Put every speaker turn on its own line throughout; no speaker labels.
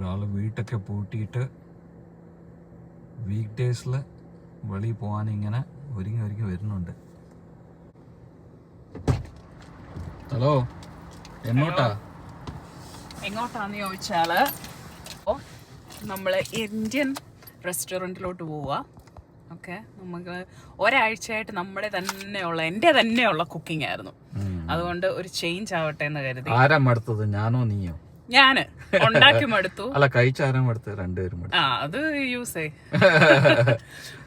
ഒരാൾ വീട്ടൊക്കെ പൂട്ടിയിട്ട് വീക്ക് ഡേയ്സിൽ വെളിയിൽ പോകാൻ ഇങ്ങനെ ഒരുങ്ങി വരുന്നുണ്ട്. ഹലോ,
എങ്ങോട്ടാന്ന് ചോദിച്ചാല് നമ്മള് ഇന്ത്യൻ റെസ്റ്റോറൻറ്റിലോട്ട് പോവുക. ഓക്കെ, നമുക്ക് ഒരാഴ്ചയായിട്ട് എൻ്റെ തന്നെയുള്ള കുക്കിംഗ് ആയിരുന്നു. അതുകൊണ്ട് ഒരു ചേഞ്ച് ആവട്ടെ എന്ന് കരുതി.
ആരാ മടുത്തത്, ഞാനോ നീയോ?
ഞാന് ഉണ്ടാക്കി മടുത്തു.
അല്ല, കഴിച്ചാരാ മടുത്തത്? രണ്ടുപേരും.
അത് യൂസ്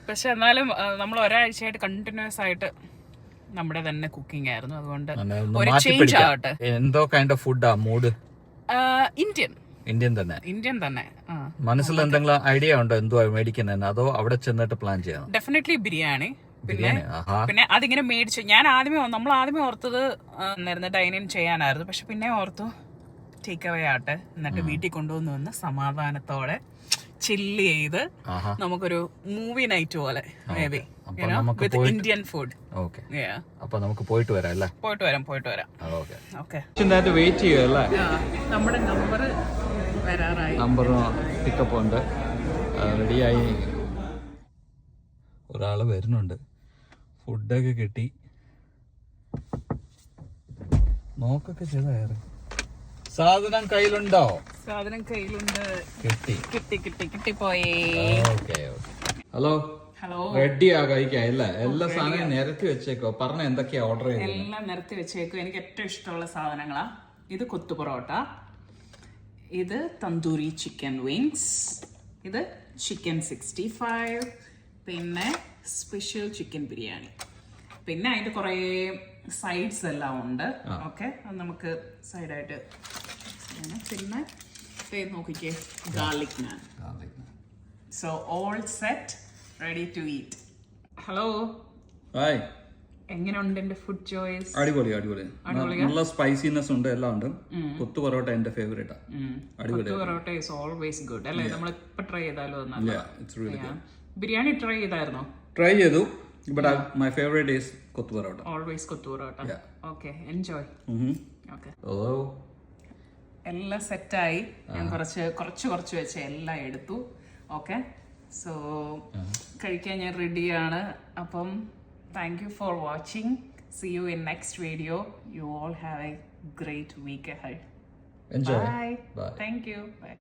പക്ഷെ എന്നാലും നമ്മൾ ഒരാഴ്ചയായിട്ട് കണ്ടിന്യൂസ് ആയിട്ട് നമ്മുടെ തന്നെ കുക്കിംഗ് ആയിരുന്നു. അതുകൊണ്ട് ഒരു ചേഞ്ച് ആവട്ടെ.
എന്തോ കൈൻഡ് ഓഫ് ഫുഡാ മൂഡ്?
ഇന്ത്യൻ തന്നെ.
മനസ്സിൽ എന്തെങ്കിലും ഐഡിയ ഉണ്ടോ എന്തോ മേടിക്കുന്നതെന്ന്? അതോ അവിടെ ചെന്നിട്ട് പ്ലാൻ ചെയ്യണം?
ഡെഫിനറ്റ്ലി ബിരിയാണി. പിന്നെ അതിങ്ങനെ മേടിച്ചു. നമ്മൾ ആദ്യമേ ഓർത്തത് ഡൈനിൻ ചെയ്യാനായിരുന്നു. പക്ഷെ പിന്നെ ഓർത്തു ടേക്ക് അവേ ആട്ടെ, എന്നിട്ട് വീട്ടിൽ കൊണ്ടുവന്ന് വന്ന് സമാധാനത്തോടെ ചില്ല് ചെയ്ത് നമുക്കൊരു മൂവി നൈറ്റ് പോലെ വിത്ത് ഇന്ത്യൻ ഫുഡ്.
അപ്പൊ നമുക്ക് പോയിട്ട് വരാം അല്ലേ?
പോയിട്ട് വരാം.
വെയിറ്റ് ചെയ്യുമല്ലേ?
നമ്മുടെ നമ്പർ വരാറായി.
നമ്പർ പിക്കപ്പ് ഉണ്ട്, റെഡിയായി. ഒരാള് വരുന്നുണ്ട്. ഫുഡൊക്കെ കിട്ടി, നോക്കൊക്കെ ചെയ്തായിരുന്നു. സാധനം കയ്യിലുണ്ടോ?
സാധനം കയ്യിലുണ്ട്.
കിട്ടിപ്പോയി. ഹലോ, റെഡിയാ കഴിക്കാൻ അല്ലേ? എല്ലാ സാധനവും നിരത്തി വെച്ചേക്കോ. പറഞ്ഞ എന്തൊക്കെയാ ഓർഡർ ചെയ്തത്?
എല്ലാം നിരത്തി വെച്ചേക്കോ. എനിക്ക് ഏറ്റവും ഇഷ്ടമുള്ള സാധനങ്ങളാ. ഇത് കൊത്തു പൊറോട്ട, ഇത് തന്തൂരി ചിക്കൻ വിങ്സ്, ഇത് ചിക്കൻ 65, പിന്നെ സ്പെഷ്യൽ ചിക്കൻ ബിരിയാണി. പിന്നെ അതിന്റെ കുറേ സൈഡ്സ് എല്ലാം ഉണ്ട്. ഓക്കെ, അത് നമുക്ക് സൈഡായിട്ട്. പിന്നെ നോക്കിക്കേ, garlic naan. So all set, ready to eat. Hello,
hi.
എങ്ങനെയുണ്ട് എന്റെ ഫുഡ് ചോയ്സ്?
അടിപൊളി. നല്ല സ്പൈസിനെസ് ഉണ്ട്, എല്ലാം ഉണ്ട്. കൊത്തു പൊറോട്ട എന്റെ ഫേവറേറ്റാ.
കൊത്തു പൊറോട്ട ഈസ് ഓൾവേസ് ഗുഡ് അല്ലേ? നമ്മൾ ഇപ്പൊ ട്രൈ ചെയ്താലോ? ബിരിയാണി ട്രൈ ചെയ്തായിരുന്നോ?
ട്രൈ ചെയ്തു, but my favorite is കൊത്തു പൊറോട്ട.
Always കൊത്തു parotta. Okay, enjoy. Okay.
Hello.
എല്ലാം സെറ്റായി. ഞാൻ കുറച്ച് വെച്ച് എല്ലാം എടുത്തു. ഓക്കെ, സോ കഴിക്കാൻ ഞാൻ റെഡിയാണ്. അപ്പം thank you for watching. See you in next video. You all have a great week ahead.
Enjoy.
Bye. Thank you. Bye.